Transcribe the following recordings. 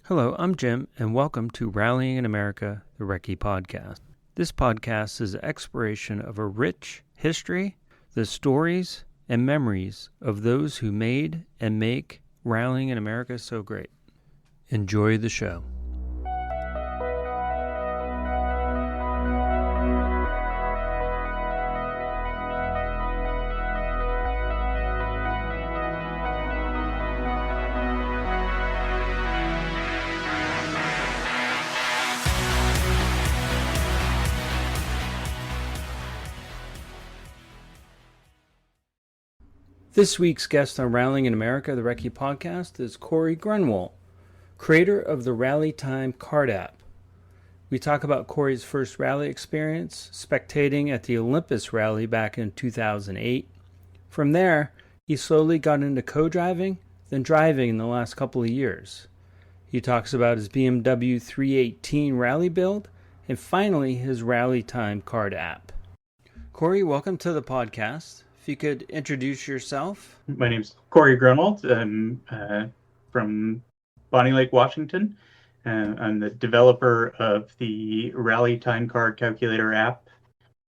Hello, I'm Jim, and welcome to Rallying in America, the Recce Podcast. This podcast is an exploration of a rich history, the stories and memories of those who made and make Rallying in America so great. Enjoy the show. This week's guest on Rallying in America, the Recce Podcast, is Cory Grunwald, creator of the Rally Time card app. We talk about Cory's first rally experience, spectating at the Olympus Rally back in 2008. From there, he slowly got into co-driving, then driving in the last couple of years. He talks about his BMW 318 rally build, and finally his Rally Time card app. Cory, welcome to the podcast. If you could introduce yourself. My name's Cory Grunwald. I'm from Bonnie Lake, Washington. I'm the developer of the Rally Time Card Calculator app.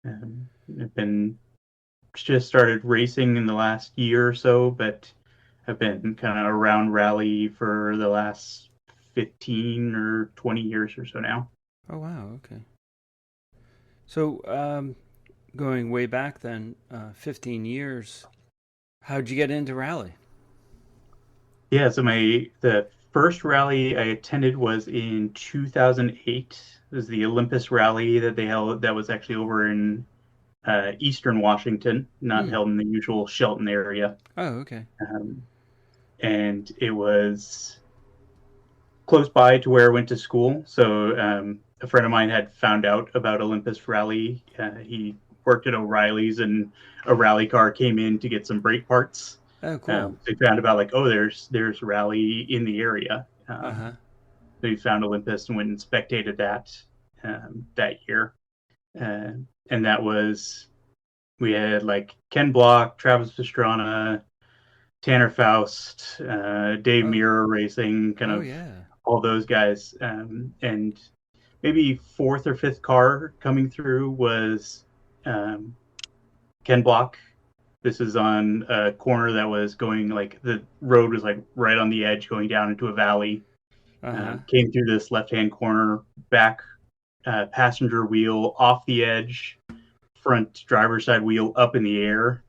I've been just started racing in the last year or so, but I've been kind of around rally for the last 15 or 20 years or so now. Oh, wow. Okay. So, going way back then, 15 years, how'd you get into rally? Yeah, so the first rally I attended was in 2008. It was the Olympus Rally that they held. That was actually over in eastern Washington, not held in the usual Shelton area. Oh, okay. And it was close by to where I went to school. So a friend of mine had found out about Olympus Rally. He worked at O'Reilly's, and a rally car came in to get some brake parts. Oh, cool. They found about there's rally in the area. So we found Olympus and went and spectated that year. And that was, we had like Ken Block, Travis Pastrana, Tanner Faust, Dave Mirror Racing, all those guys. And maybe fourth or fifth car coming through was Ken Block. This is on a corner that was going, like, the road was like right on the edge going down into a valley. Came through this left-hand corner, back passenger wheel off the edge, front driver's side wheel up in the air.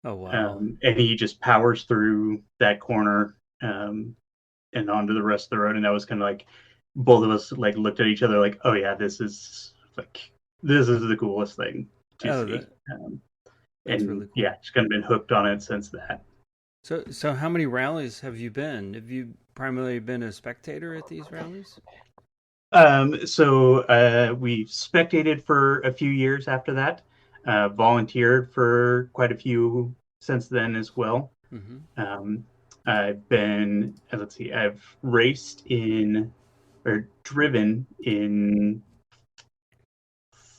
Oh, wow. And he just powers through that corner and onto the rest of the road. And that was kind of like, both of us like looked at each other like, oh yeah, this is the coolest thing to see. That's and really cool. Yeah, just kind of been hooked on it since that. So how many rallies have you been? Have you primarily been a spectator at these rallies? So we spectated for a few years after that, volunteered for quite a few since then as well. I've been, I've raced in, or driven in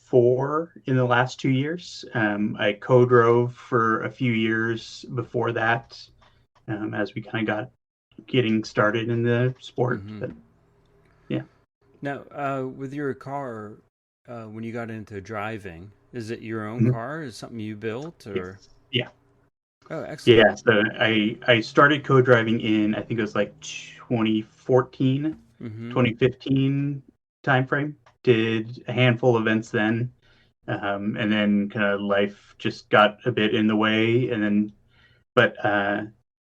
4 in the last 2 years. I co-drove for a few years before that, as we kind of got getting started in the sport. But yeah. Now, with your car, when you got into driving, is it your own car? Is it something you built, or? Yes. Yeah. Oh, excellent. Yeah. So I started co-driving in, I think it was like 2014, 2015 timeframe. Did a handful of events then, and then kind of life just got a bit in the way, and then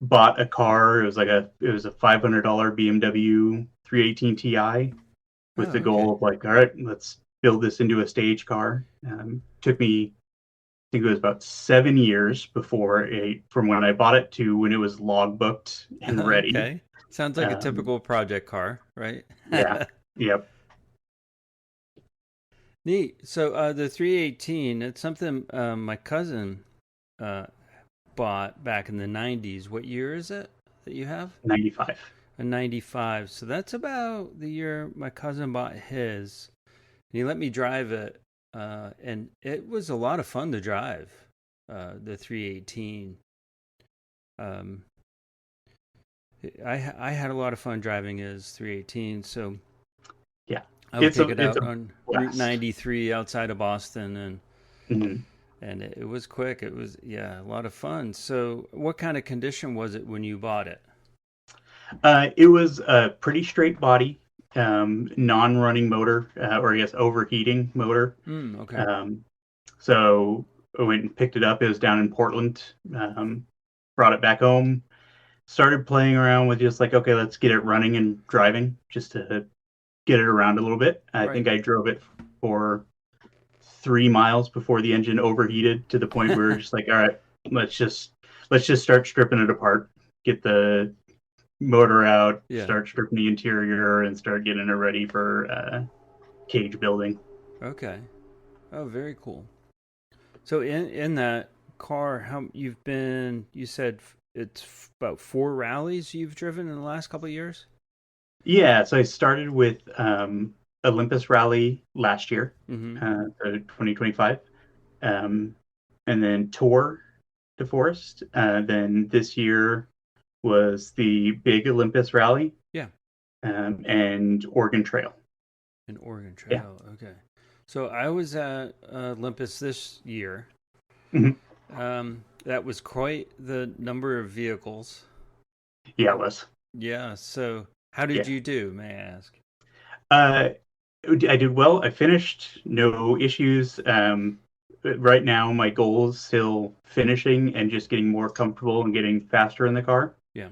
bought a car. It was a $500 BMW 318 Ti with the goal of like, all right, let's build this into a stage car. Took me, I think it was about 7 years from when I bought it to when it was logbooked and ready. Okay, sounds like a typical project car, right? Yeah. Yep. Neat. So the 318, it's something my cousin bought back in the 90s. What year is it that you have? 95. A 95. So that's about the year my cousin bought his. And he let me drive it, and it was a lot of fun to drive, the 318. I had a lot of fun driving his 318. So Yeah, I would take it it's out a on Route blast. 93 outside of Boston, Mm-hmm. and it was quick. It was, yeah, a lot of fun. So what kind of condition was it when you bought it? It was a pretty straight body, non-running motor, or I guess overheating motor. Okay. Um, so I went and picked it up. It was down in Portland. Brought it back home. Started playing around with just like, okay, let's get it running and driving, just to get it around a little bit. I Right. think I drove it for 3 miles before the engine overheated to the point where we were just like, all right, let's just start stripping it apart, get the motor out, Yeah. start stripping the interior, and start getting it ready for cage building. Okay. Oh, very cool. So in that car, how you've been? You said it's about 4 rallies you've driven in the last couple of years. Yeah, so I started with Olympus Rally last year, Mm-hmm. so 2025, um, and then Tour de Forest. Then this year was the big Olympus Rally, Yeah. and Oregon Trail. An Oregon Yeah. Trail. Okay. So I was at Olympus this year. Mhm. That was quite the number of vehicles. Yeah, it was. Yeah. So how did Yeah. you do, may I ask? Uh, I did well. I finished, no issues. Right now, my goal is still finishing and just getting more comfortable and getting faster in the car. Yeah.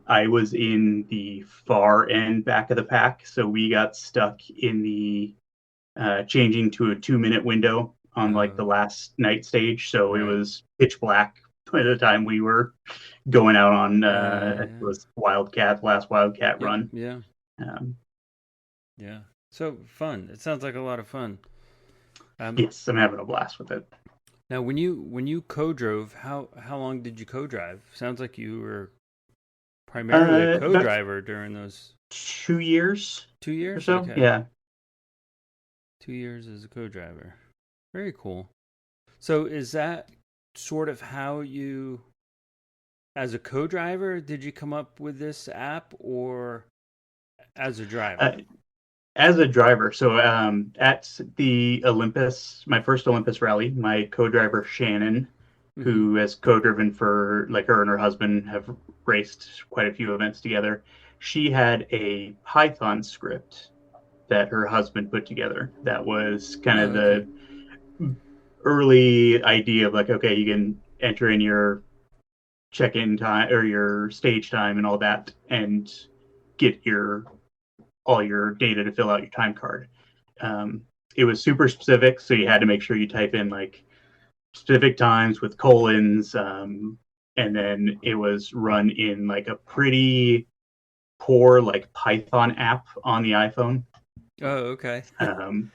I was in the far end back of the pack, so we got stuck in the changing to a 2 minute window on like the last night stage. So it Right. was pitch black by the time we were going out on it Yeah. was last Wildcat Yep. run. Yeah. Um, Yeah. So fun. It sounds like a lot of fun. Um, yes, I'm having a blast with it. Now, when you co-drove, how long did you co-drive? Sounds like you were primarily a About co-driver during those 2 years two or years. so. Okay, Yeah. 2 years as a co-driver. Very cool. So, is that sort of how you, as a co-driver, did you come up with this app, or as a driver? Uh, as a driver, so at the Olympus, my first Olympus rally, my co-driver Shannon, Mm-hmm. who has co-driven for like her and her husband have raced quite a few events together. She had a Python script that her husband put together. That was kind Oh, of okay. the early idea of like, okay, you can enter in your check-in time or your stage time and all that, and get your all your data to fill out your time card. It was super specific, so you had to make sure you type in like specific times with colons, and then it was run in like a pretty poor like Python app on the iPhone. Oh, okay. Um,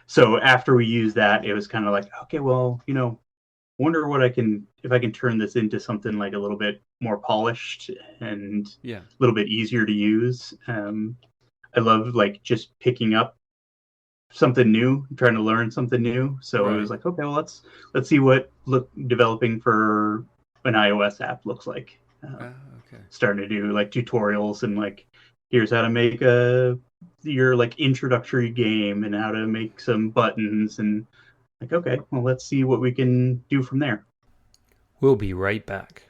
so after we used that, it was kind of like, okay, well, wonder what I can if I can turn this into something like a little bit more polished and Yeah. a little bit easier to use. I love like just picking up something new, trying to learn something new. So it was Right. like, okay, well, let's see what developing for an iOS app looks like. Oh, okay. Starting to do like tutorials and like, here's how to make your like introductory game and how to make some buttons and like, okay, well, let's see what we can do from there. We'll be right back.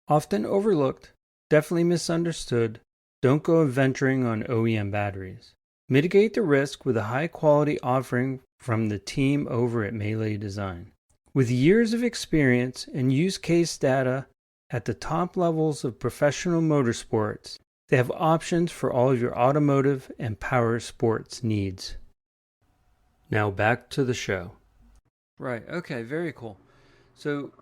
Often overlooked, definitely misunderstood, don't go adventuring on OEM batteries. Mitigate the risk with a high quality offering from the team over at Melee Design. With years of experience and use case data at the top levels of professional motorsports, they have options for all of your automotive and power sports needs. Now back to the show. Right, okay, very cool. So,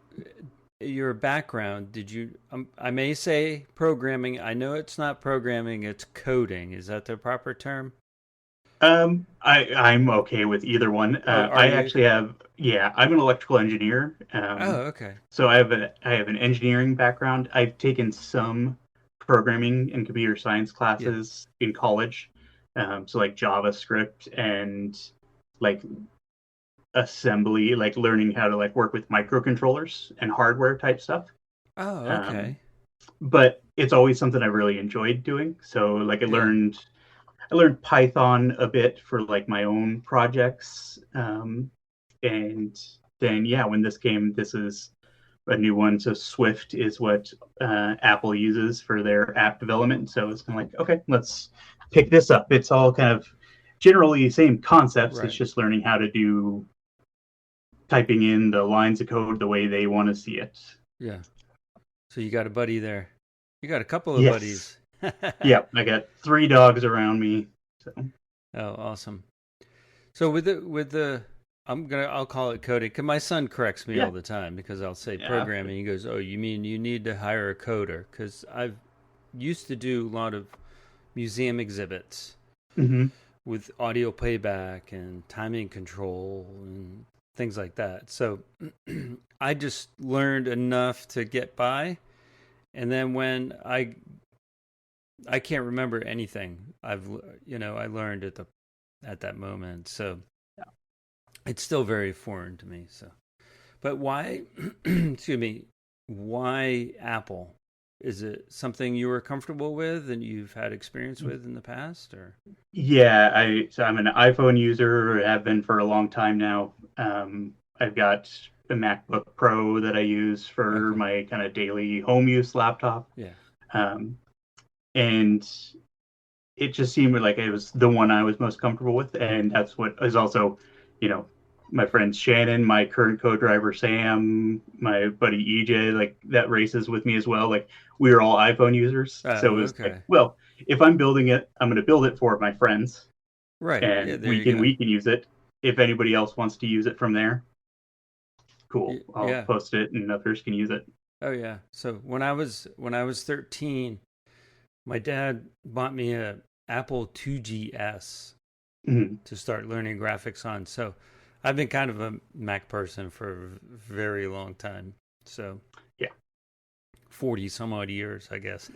your background, did you, I may say programming. I know it's not programming, it's coding. Is that the proper term? I'm okay with either one. Oh, are I you? actually have, yeah, I'm an electrical engineer. Oh, okay. So I have an engineering background. I've taken some programming and computer science Yeah. classes in college. So like JavaScript and like assembly, like learning how to like work with microcontrollers and hardware type stuff. Oh, Um, okay. but it's always something I really enjoyed doing. So like Yeah. I learned Python a bit for like my own projects. And then yeah, when this is a new one. So Swift is what Apple uses for their app development. So it's kind of like, okay, let's pick this up. It's all kind of generally the same concepts. It's Right. just learning how to do typing in the lines of code the way they want to see it. Yeah. So you got a buddy there. You got a couple of Yes. buddies. Yeah, I got 3 dogs around me. So Oh, awesome. So with the I'll call it coding because my son corrects me all yeah, the time because I'll say yeah, programming. He goes, "Oh, you mean you need to hire a coder?" Because I've used to do a lot of museum exhibits mm-hmm. with audio playback and timing control and things like that. So I just learned enough to get by, and then when I can't remember anything I learned at that moment. So it's still very foreign to me. So, but why? Excuse me. Why Apple? Is it something you were comfortable with and you've had experience with in the past, or? Yeah, I'm an iPhone user, have been for a long time now. I've got a MacBook Pro that I use for Okay. my kind of daily home use laptop. Yeah. Um, and it just seemed like it was the one I was most comfortable with. And that's what is also, you know, my friend Shannon, my current co-driver Sam, my buddy EJ, like that races with me as well. Like we were all iPhone users. So it was like, Okay. well, if I'm building it, I'm going to build it for my friends Right. Yeah. and There you go. we can use it. If anybody else wants to use it from there, cool. I'll Yeah. post it and others can use it. Oh yeah. So when I was 13, my dad bought me a Apple 2GS Mm-hmm. to start learning graphics on. So I've been kind of a Mac person for a very long time. So Yeah. 40 some odd years, I guess.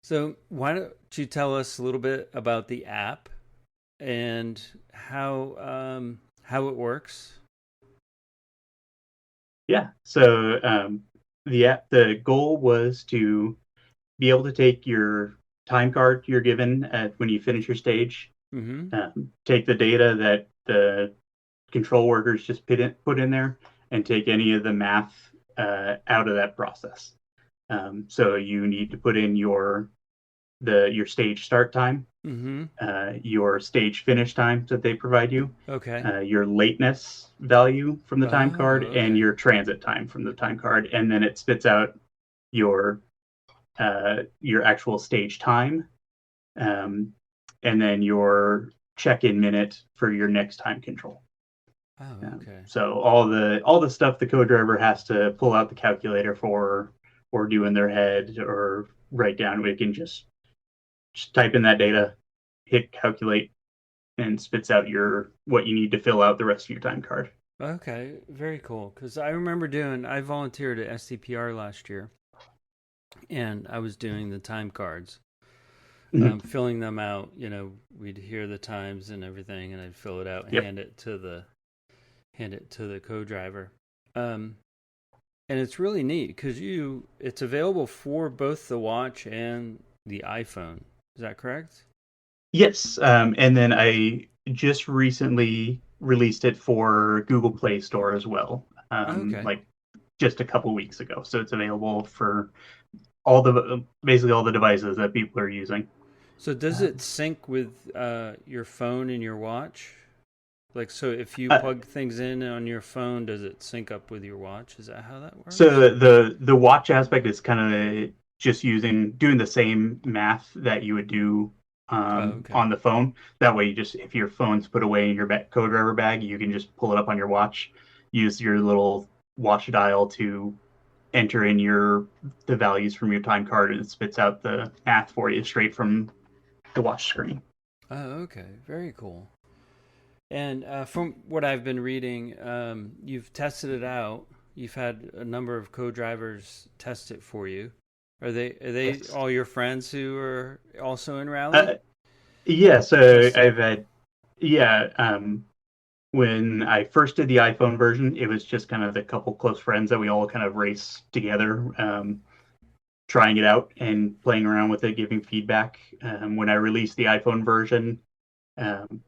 So why don't you tell us a little bit about the app and how it works? Yeah. So the goal was to be able to take your time card you're given when you finish your stage, Mm-hmm. take the data that the control workers just put in there, and take any of the math out of that process. So you need to put in your stage start time, Mm-hmm. your stage finish time that they provide you, Okay. your lateness value from the time Oh, card, and okay. your transit time from the time card, and then it spits out your your actual stage time, um, and then your check-in minute for your next time control. Oh, okay. So all the stuff the co-driver has to pull out the calculator for, or do in their head, or write down, we can just type in that data, hit calculate, and spits out your what you need to fill out the rest of your time card. Okay, very cool. Because I volunteered at SDPR last year, and I was doing the time cards, Mm-hmm. filling them out. We'd hear the times and everything, and I'd fill it out, and Yep. hand it to the co-driver. Um, and it's really neat because it's available for both the watch and the iPhone. Is that correct? Yes, and then I just recently released it for Google Play Store as well, Okay. like just a couple weeks ago. So it's available for all the basically all the devices that people are using. So does it Um, sync with your phone and your watch? Like, so if you uh, plug things in on your phone, does it sync up with your watch? Is that how that works? so the watch aspect is kind of just doing the same math that you would do Oh, okay. on the phone. That way, you just if your phone's put away in your co-driver bag, you can just pull it up on your watch, use your little watch dial to enter in the values from your time card, and it spits out the math for you straight from the watch screen. Oh, okay. Very cool. And from what I've been reading, you've tested it out. You've had a number of co-drivers test it for you. Are they Yes. all your friends who are also in Uh, rally yeah. So testing? I've had yeah. When I first did the iPhone version, it was just kind of the couple close friends that we all kind of race together. trying it out and playing around with it, giving feedback. When I released the iPhone version, um,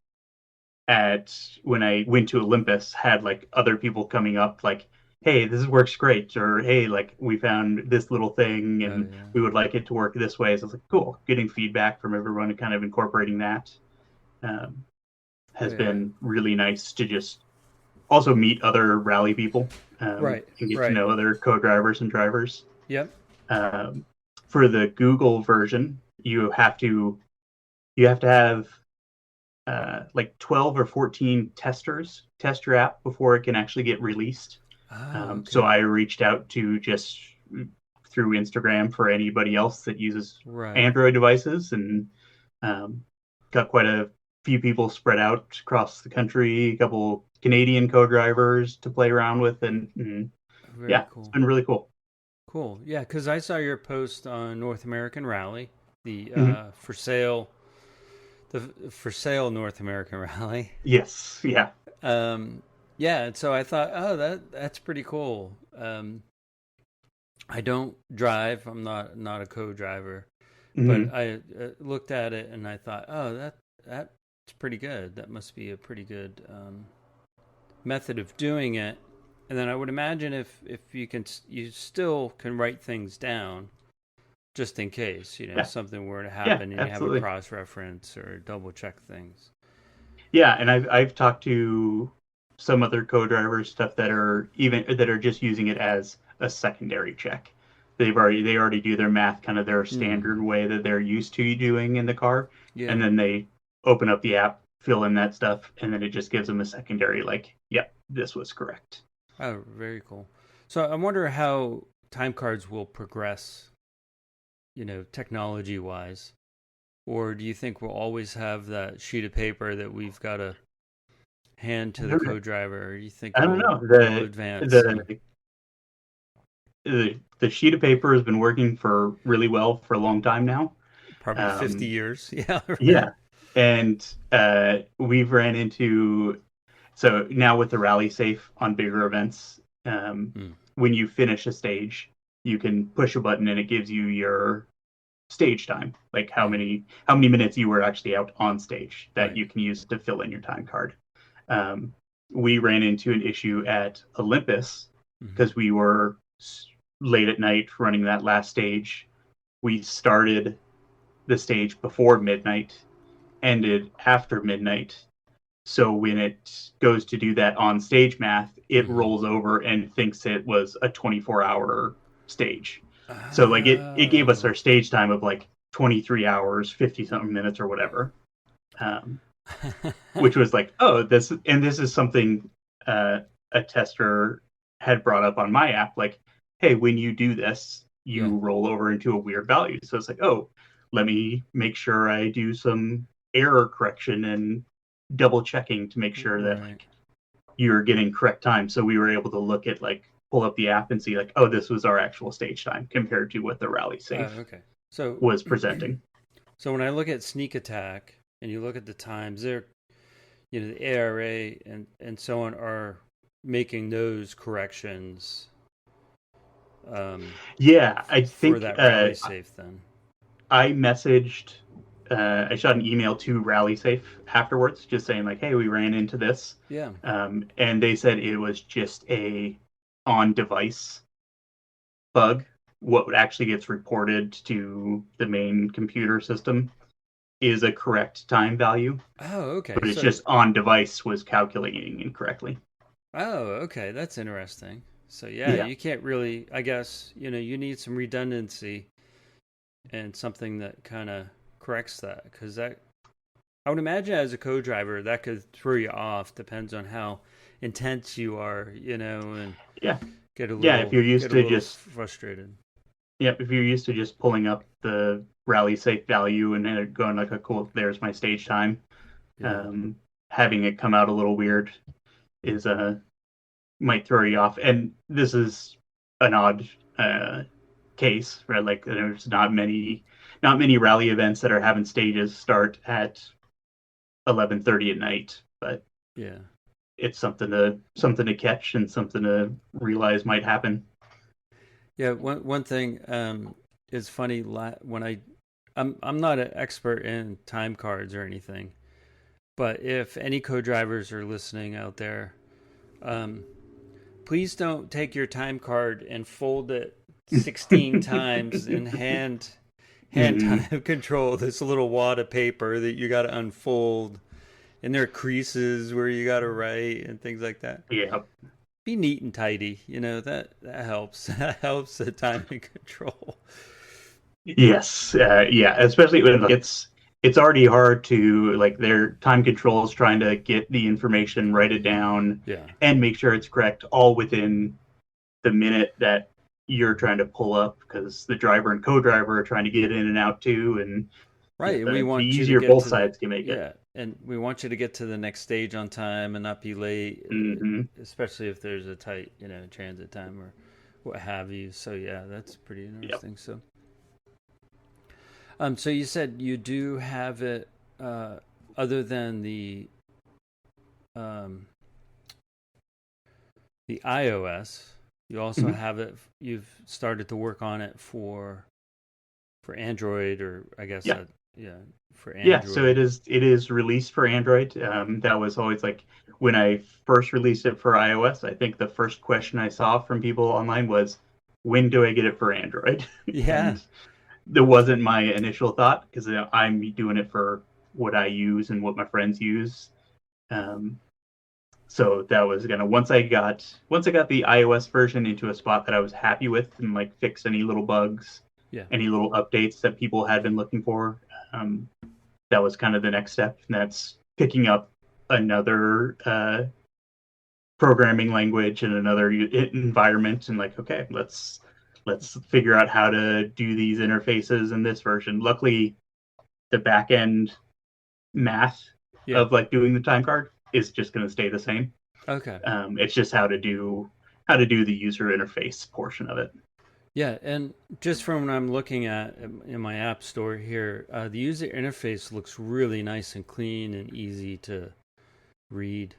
when I went to Olympus, had like other people coming up like, "Hey, this works great," or "Hey, like we found this little thing and we would like it to work this way." So I was like, "Cool," getting feedback from everyone and kind of incorporating that has been really nice to just also meet other rally people and get to know other co-drivers and drivers. Yep. For the Google version, you have to have like 12 or 14 testers test your app before it can actually get released. So I reached out to just through Instagram for anybody else that uses Android devices, and got quite a few people spread out across the country, a couple Canadian co-drivers to play around with, and cool. It's been really cool. Cool. Yeah, because I saw your post on North American Rally, the for sale North American Rally. Yes. Yeah. Yeah. And so I thought, oh, that's pretty cool. I don't drive. I'm not a co-driver, but I looked at it and I thought, oh, that's pretty good. That must be a pretty good method of doing it. And then I would imagine if you still can write things down just in case, something were to happen and you have a cross-reference or double check things. Yeah, and I've talked to some other co-drivers stuff that are just using it as a secondary check. They already do their math kind of their standard way that they're used to doing in the car, and then they open up the app, fill in that stuff, and then it just gives them a secondary like, yep, this was correct. Oh, very cool. So I wonder how time cards will progress, technology-wise. Or do you think we'll always have that sheet of paper that we've got to hand to the co-driver? Or do you think I don't know. The sheet of paper has been working for really well for a long time now. Probably 50 years. Yeah. Right. Yeah. And we've ran into... So now with the Rally Safe on bigger events, when you finish a stage, you can push a button and it gives you your stage time, like how many minutes you were actually out on stage that you can use to fill in your time card. We ran into an issue at Olympus because we were late at night running that last stage. We started the stage before midnight, ended after midnight. So when it goes to do that on stage math, it rolls over and thinks it was a 24-hour stage. So like it gave us our stage time of like 23 hours, 50 something minutes or whatever. Which was like, this is something a tester had brought up on my app, like, hey, when you do this, you roll over into a weird value. So it's like, let me make sure I do some error correction and double checking to make sure that like you're getting correct time. So we were able to look at like pull up the app and see like, this was our actual stage time compared to what the Rally Safe was presenting. So when I look at Sneak Attack and you look at the times, they're the ARA and so on are making those corrections. I think for that Rally Safe then. I messaged. I shot an email to Rally Safe afterwards, just saying like, "Hey, we ran into this." Yeah. And they said it was just a on-device bug. What actually gets reported to the main computer system is a correct time value. Oh, okay. But it's just on-device was calculating incorrectly. Oh, okay. That's interesting. So you can't really. I guess you need some redundancy and something that kind of corrects that, because I would imagine as a co-driver that could throw you off. Depends on how intense you are, and get a little, if you're used to just frustrated. Yeah, if you're used to just pulling up the Rally Safe value and then going like, cool, there's my stage time. Having it come out a little weird is might throw you off. And this is an odd case, right? Like there's not many rally events that are having stages start at 11:30 at night, but it's something to catch and something to realize might happen. Yeah, one thing it's funny when I'm not an expert in time cards or anything, but if any co-drivers are listening out there, um, please don't take your time card and fold it 16 times and hand Hmm. time control this little wad of paper that you got to unfold, and there are creases where you got to write and things like that. Yeah. Be neat and tidy, that helps. That helps the timing control. Yes. Yeah. Especially when it's already hard to like their time controls trying to get the information, write it down, Yeah. and make sure it's correct all within the minute that you're trying to pull up because the driver and co-driver are trying to get in and out too, and Right, and we the want you to easier get both to the sides can make it. yeah, and we want you to get to the next stage on time and not be late, Hmm. especially if there's a tight, transit time or what have you. So yeah, that's pretty Yep. interesting. So you said you do have it, other than um, the iOS. You also Hmm. have it. You've started to work on it for Android, or I guess Yeah. yeah, for Yeah. So Android. it is released for Android. That was always like when I first released it for iOS. I think the first question I saw from people online was, "When do I get it for Android?" Yeah. And that wasn't my initial thought because I'm doing it for what I use and what my friends use. Um, so that was gonna once I got the iOS version into a spot that I was happy with and like fixed any little bugs, Yeah. any little updates that people had been looking for. Um, that was kind of the next step, and that's picking up another programming language and another environment, and like, okay, let's figure out how to do these interfaces in this version. Luckily, the back end math Yeah. of like doing the time card is just going to stay the same. Okay. It's just how to do the user interface portion of it. Yeah, and just from what I'm looking at in my app store here, the user interface looks really nice and clean and easy to read.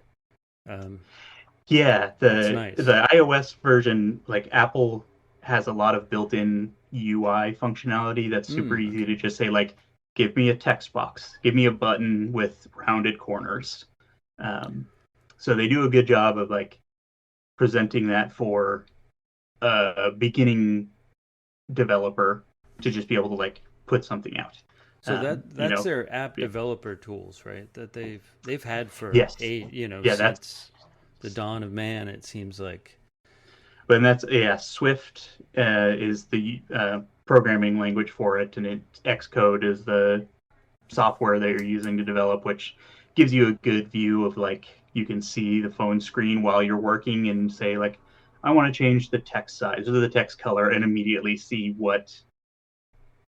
Um, Yeah, that's nice. the iOS version, like Apple has a lot of built-in UI functionality that's super easy Okay. to just say like, give me a text box, give me a button with rounded corners. Um, so they do a good job of like presenting that for a beginning developer to just be able to like put something out. So You that's know, their app yeah. developer tools, right? That they've had for Yes, yeah, that's since the dawn of man. It seems like. but that's yeah. Swift is the programming language for it, and Xcode is the software that you're using to develop, which gives you a good view of like you can see the phone screen while you're working and say like, I want to change the text size or the text color, and immediately see what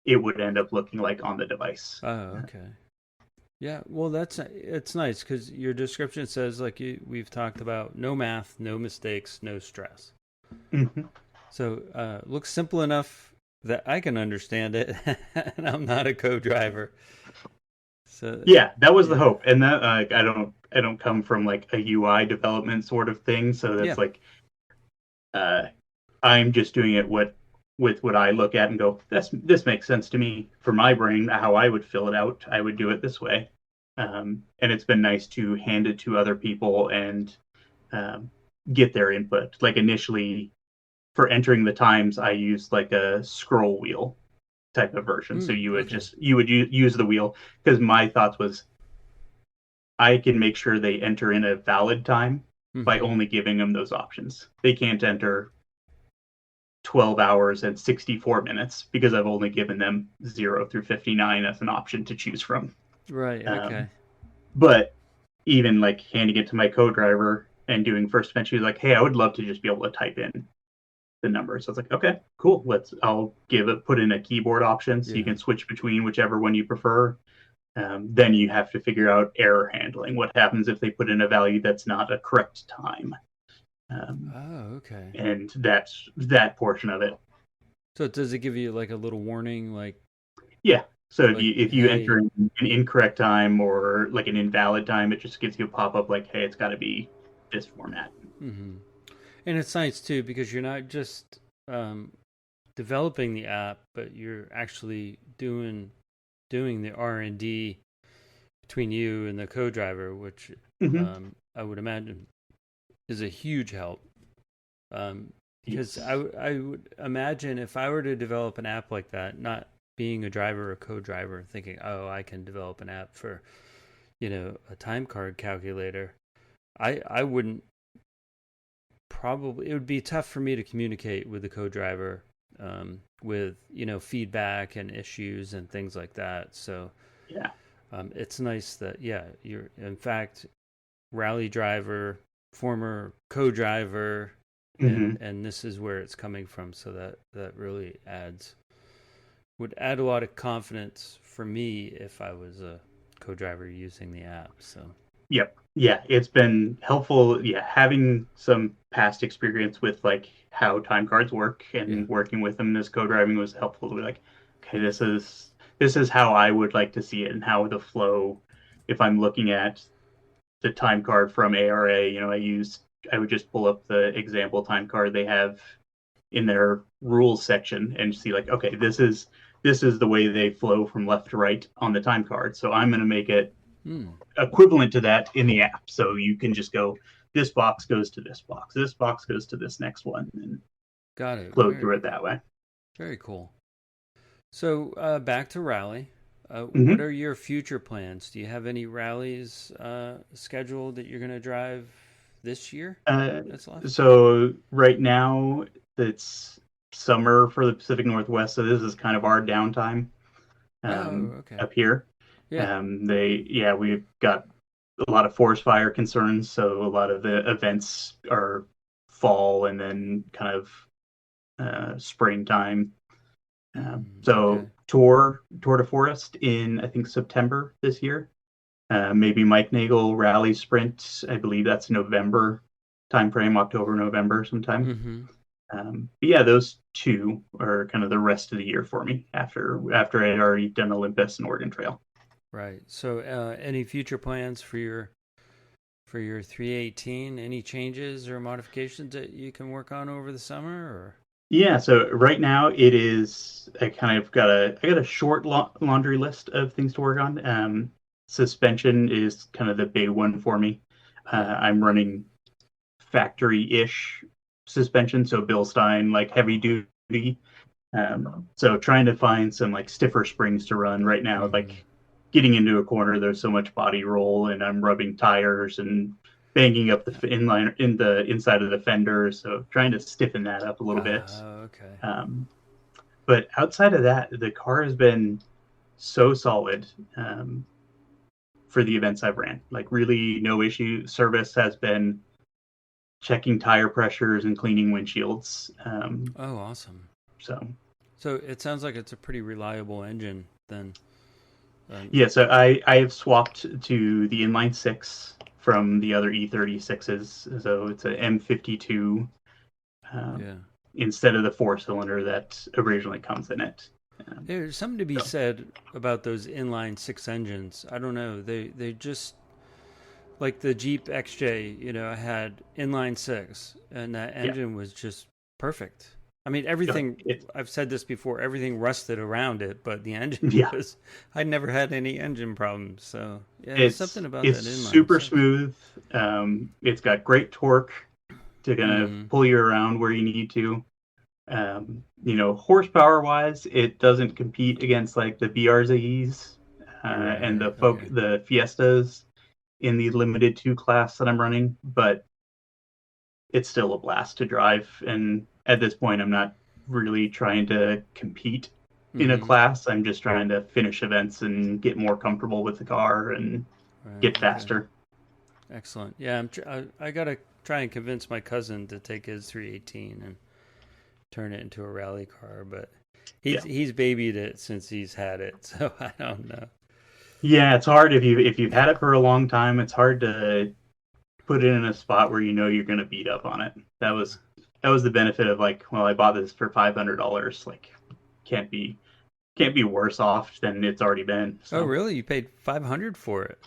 it would end up looking like on the device. Oh, okay. Yeah, well, it's nice because your description says we've talked about no math, no mistakes, no stress. Mm-hmm. So looks simple enough that I can understand it, and I'm not a co-driver. So Yeah, that was the yeah, hope, and that I don't come from like a UI development sort of thing, so yeah. that's like uh, I'm just doing it with what I look at and go, this makes sense to me for my brain. How I would fill it out, I would do it this way, and it's been nice to hand it to other people and um, get their input. Like initially for entering the times, I used like a scroll wheel type of version, so Okay. you would use the wheel because my thoughts was I can make sure they enter in a valid time by Mm-hmm. only giving them those options. They can't enter 12 hours and 64 minutes because I've only given them 0 through 59 as an option to choose from. Right. Um, Okay. but even like handing it to my co-driver and doing first event, she was like, "Hey, I would love to just be able to type in the numbers." So I was like, "Okay, cool. I'll put in a keyboard option so you Yeah. can switch between whichever one you prefer." Then you have to figure out error handling. What happens if they put in a value that's not a correct time? Um, Oh, okay. and that's that portion of it. So does it give you like a little warning, Yeah. So if you enter hey? in an incorrect time or like an invalid time, it just gives you a pop up like, "Hey, it's got to be this format." Mm-hmm. And it's nice too because you're not just developing the app, but you're actually doing the R&D between you and the co-driver, which I would imagine is a huge help. Because I would imagine if I were to develop an app like that, not being a driver or co-driver, thinking, oh, I can develop an app for, a time card calculator, I wouldn't probably, it would be tough for me to communicate with the co-driver with, feedback and issues and things like that. So yeah, it's nice that, you're, in fact, rally driver, former co-driver, and this is where it's coming from. So that really would add a lot of confidence for me if I was a co-driver using the app. So yep, yeah, it's been helpful. Yeah, having some past experience with like how time cards work and working with them as co-driving was helpful to be like, okay, this is how I would like to see it, and how the flow. If I'm looking at the time card from ARA, I would just pull up the example time card they have in their rules section and see like, okay, this is the way they flow from left to right on the time card. So I'm going to make it equivalent to that in the app. So you can just go, this box goes to this box, this box goes to this next one, and got it. Flow through it that way. Very cool. So back to rally. What are your future plans? Do you have any rallies scheduled that you're going to drive this year? So right now it's summer for the Pacific Northwest, so this is kind of our downtime up here. Yeah. We've got a lot of forest fire concerns, so a lot of the events are fall and then kind of springtime. Tour de Forest in, I think, September this year. Maybe Mike Nagel Rally Sprint. I believe that's November timeframe, October, November sometime. But yeah, those two are kind of the rest of the year for me after I had already done Olympus and Oregon Trail. Right. So any future plans for your 318? Any changes or modifications that you can work on over the summer? Or yeah, so right now it is, I got a short laundry list of things to work on. Suspension is kind of the big one for me. I'm running factory-ish suspension, so Bilstein, like heavy duty. So trying to find some like stiffer springs to run right now, like getting into a corner, there's so much body roll, and I'm rubbing tires and banging up the inline in the inside of the fender, so trying to stiffen that up a little bit. Okay. But outside of that, the car has been so solid for the events I've ran. Like really no issue. Service has been checking tire pressures and cleaning windshields. Awesome. So it sounds like it's a pretty reliable engine then. Yeah, so I have swapped to the inline 6 from the other E36s. So it's an M52 instead of the 4-cylinder that originally comes in it. There's something to be said about those inline 6 engines. I don't know. They just, like the Jeep XJ, had inline 6, and that engine was just perfect. I mean, everything, I've said this before, everything rusted around it, but the engine was, I never had any engine problems. So, there's something about that inline. It's super smooth. It's got great torque to kind of pull you around where you need to. Horsepower wise, it doesn't compete against like the BRZs and the Fiestas in the limited 2 class that I'm running, but it's still a blast to drive. And at this point, I'm not really trying to compete in a class. I'm just trying to finish events and get more comfortable with the car and get faster. Excellent. Yeah, I got to try and convince my cousin to take his 318 and turn it into a rally car, but he's babied it since he's had it, so I don't know. Yeah, it's hard if you've had it for a long time. It's hard to put it in a spot where you're going to beat up on it. That was the benefit of like, well, I bought this for $500. Like, can't be worse off than it's already been. So. Oh, really? You paid $500 for it?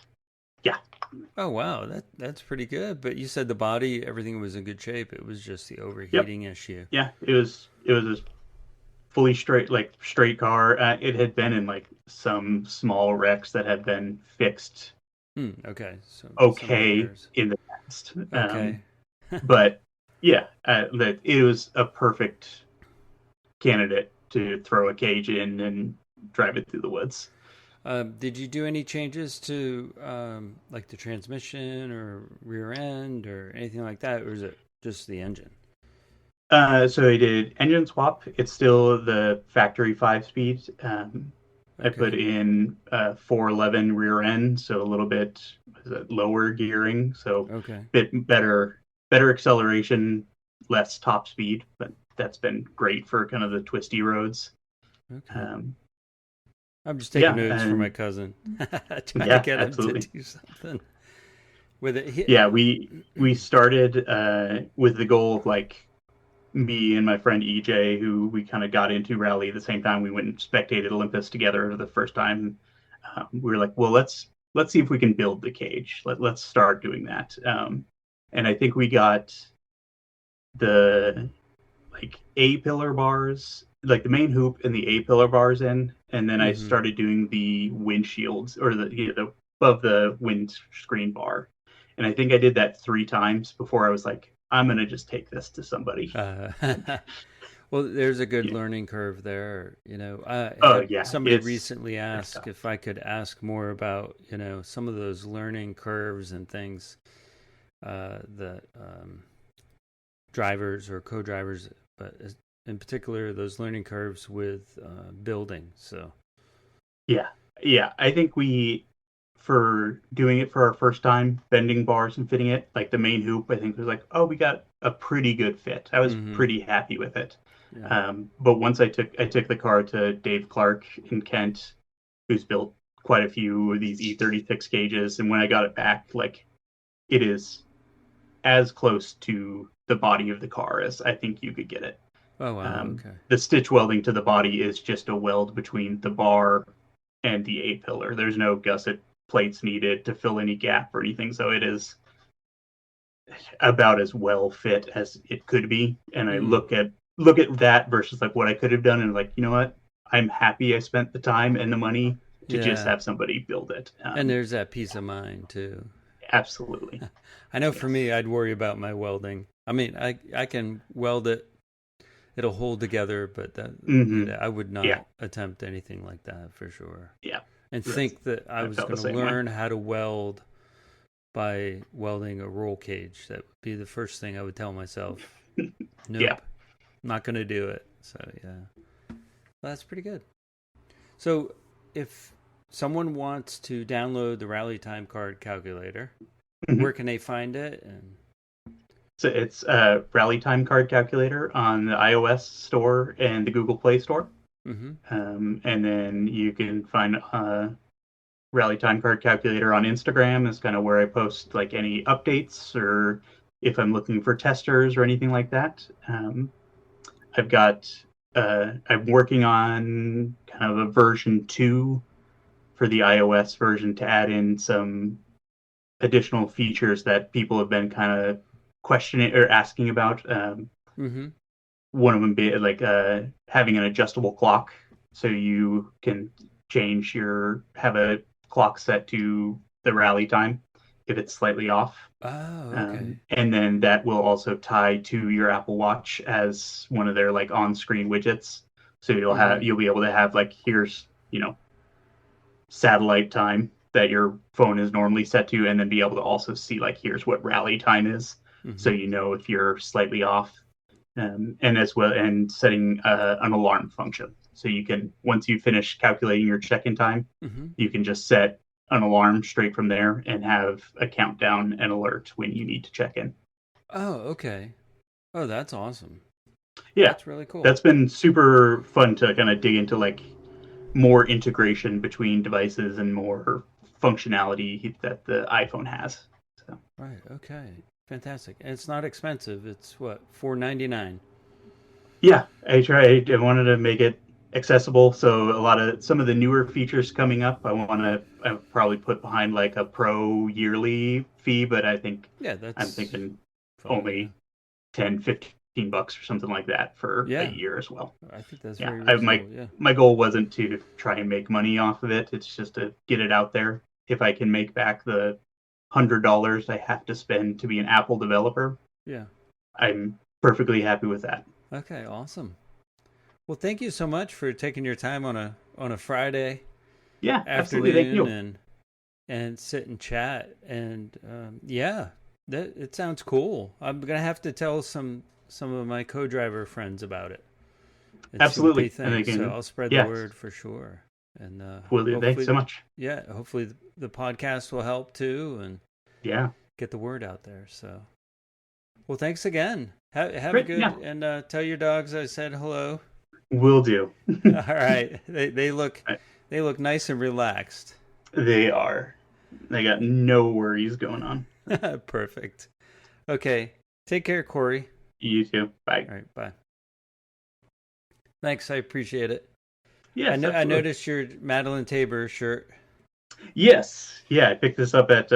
Yeah. Oh, wow. That's pretty good. But you said the body, everything was in good shape. It was just the overheating issue. Yeah, it was fully straight car. It had been in like some small wrecks that had been fixed Okay, so some okay repairs. in the past. Okay. But yeah, it was a perfect candidate to throw a cage in and drive it through the woods. Did you do any changes to like the transmission or rear end or anything like that, or is it just the engine? So I did engine swap. It's still the factory 5-speed. I put Okay. in 411 rear end, so a little bit lower gearing, so Okay. bit better acceleration, less top speed, but that's been great for kind of the twisty roads. Okay. Um, I'm just taking yeah, notes for my and cousin, trying to yeah, get him to absolutely. do something with it. Yeah, we started with the goal of like me and my friend EJ, who we kind of got into rally at the same time. We went and spectated Olympus together for the first time. We were like, well, let's see if we can build the cage. Let's start doing that. And I think we got the like A pillar bars, like the main hoop and the A pillar bars in, and then I Mm-hmm. started doing the windshields or the above the windscreen bar. And I think I did that 3 times before I was like, I'm gonna just take this to somebody. Uh, well, there's a good Yeah. learning curve there. I Oh had yeah, somebody it's recently it's ask tough. if I could ask more about, some of those learning curves and things that drivers or co-drivers, but in particular those learning curves with building. So, Yeah, yeah. I think we for doing it for our first time, bending bars and fitting it, like the main hoop, I think was like, oh, we got a pretty good fit. I was mm-hmm. pretty happy with it. Yeah. But once I took the car to Dave Clark in Kent, who's built quite a few of these E36 gauges, and when I got it back, like it is as close to the body of the car as I think you could get it. Oh wow. Okay. The stitch welding to the body is just a weld between the bar and the A pillar. There's no gusset plates needed to fill any gap or anything, so it is about as well fit as it could be. And I Mm. look at that versus like what I could have done, and like, you know what? I'm happy I spent the time and the money to just Yeah. have somebody build it. And there's that peace of mind too. Absolutely, I know for yes. me, I'd worry about my welding. I mean, I can weld it; it'll hold together, but Mm-hmm. I would Yeah, not attempt anything like that for sure. yeah. And That's think that I I was felt the going to same way. learn how to weld by welding a roll cage. That would be the first thing I would tell myself. Yeah. Nope, not going to do it. So yeah, well, that's pretty good. So if someone wants to download the Rally Time Card Calculator, Mm-hmm. where can they find it? And So it's a Rally Time Card Calculator on the iOS store and the Google Play Store. mm-hmm. And then you can find Rally Time Card Calculator on Instagram is kind of where I post like any updates or if I'm looking for testers or anything like that. I've got I'm working on kind of a version 2 for the iOS version to add in some additional features that people have been kind of questioning or asking about. Mm-hmm. One of them be like having an adjustable clock, so you can have a clock set to the rally time if it's slightly off. Oh, okay. And then that will also tie to your Apple Watch as one of their like on-screen widgets. So Mm-hmm. you'll be able to have like here's satellite time that your phone is normally set to, and then be able to also see like here's what rally time is, so Mm-hmm. you know if you're slightly off, and as well and setting an alarm function, so you can once you finish calculating your check-in time, Mm-hmm. you can just set an alarm straight from there and have a countdown and alert when you need to check in. Oh, okay. Oh, that's awesome. Yeah, That's really cool. that's been super fun to kind of dig into like more integration between devices and more functionality that the iPhone has. So Right. Okay. Fantastic. And it's not expensive. It's what, $4.99. yeah, I wanted to make it accessible. So some of the newer features coming up, I probably put behind like a pro yearly fee, but I think Yeah, I'm that's thinking fine. Yeah. only 10, $15 or something like that for Yeah. a year as well. I think that's Yeah, very reasonable. my goal wasn't to try and make money off of it. It's just to get it out there. If I can make back the $100 I have to spend to be an Apple developer, Yeah. I'm perfectly happy with that. Okay, awesome. Well, thank you so much for taking your time on a Friday Yeah, absolutely. Thank you. and sit and chat. And it sounds cool. I'm gonna have to tell some of my co-driver friends about it. Absolutely. So I'll spread the word for sure. And thanks so much. Yeah, hopefully the podcast will help too, and get the word out there. So, well, thanks again. Have a good and tell your dogs I said hello. Will do. All right, they look nice and relaxed. They are. They got no worries going on. Perfect. Okay, take care, Cory. You too. Bye. All right, bye. Thanks, I appreciate it. Yes, I noticed your Madeline Tabor shirt. Yes, yeah, I picked this up at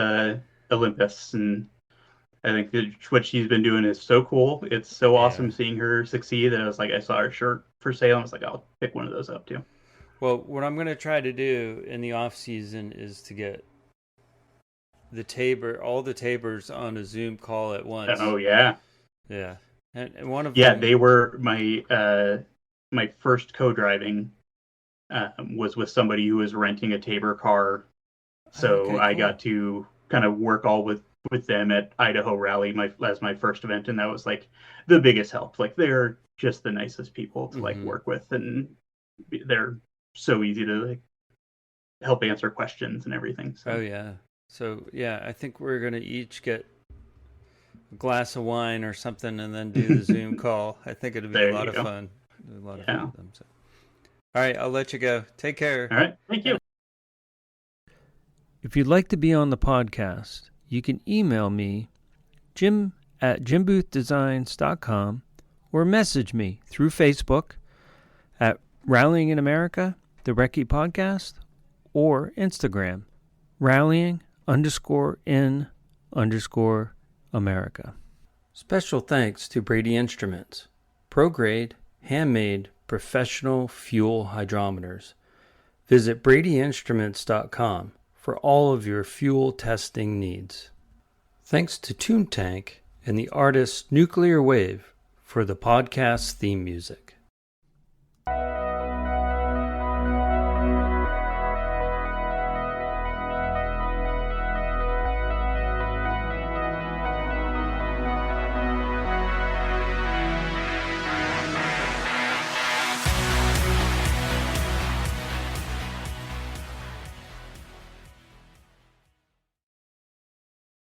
Olympus, and I think what she's been doing is so cool. It's so awesome seeing her succeed that I saw her shirt for sale, and I was like, I'll pick one of those up too. Well, what I'm going to try to do in the off season is to get all the Tabors on a Zoom call at once. Oh yeah, yeah, and one of them. They were my first co-driving. Was with somebody who was renting a Tabor car, so cool. I got to kind of work all with them at Idaho Rally as my first event, and that was like the biggest help. Like they're just the nicest people to like work with, and they're so easy to like help answer questions and everything. So. Oh yeah, so yeah, I think we're gonna each get a glass of wine or something, and then do the Zoom call. I think it'd be a lot of fun. A lot of fun with them. So. All right, I'll let you go. Take care. All right, thank you. If you'd like to be on the podcast, you can email me, jim@jimboothdesigns.com, or message me through Facebook at Rallying in America, the Recce Podcast, or Instagram, rallying_in_America. Special thanks to Brady Instruments, pro-grade, handmade, professional fuel hydrometers. Visit bradyinstruments.com for all of your fuel testing needs. Thanks to Toontank and the artist Nuclear Wave for the podcast theme music.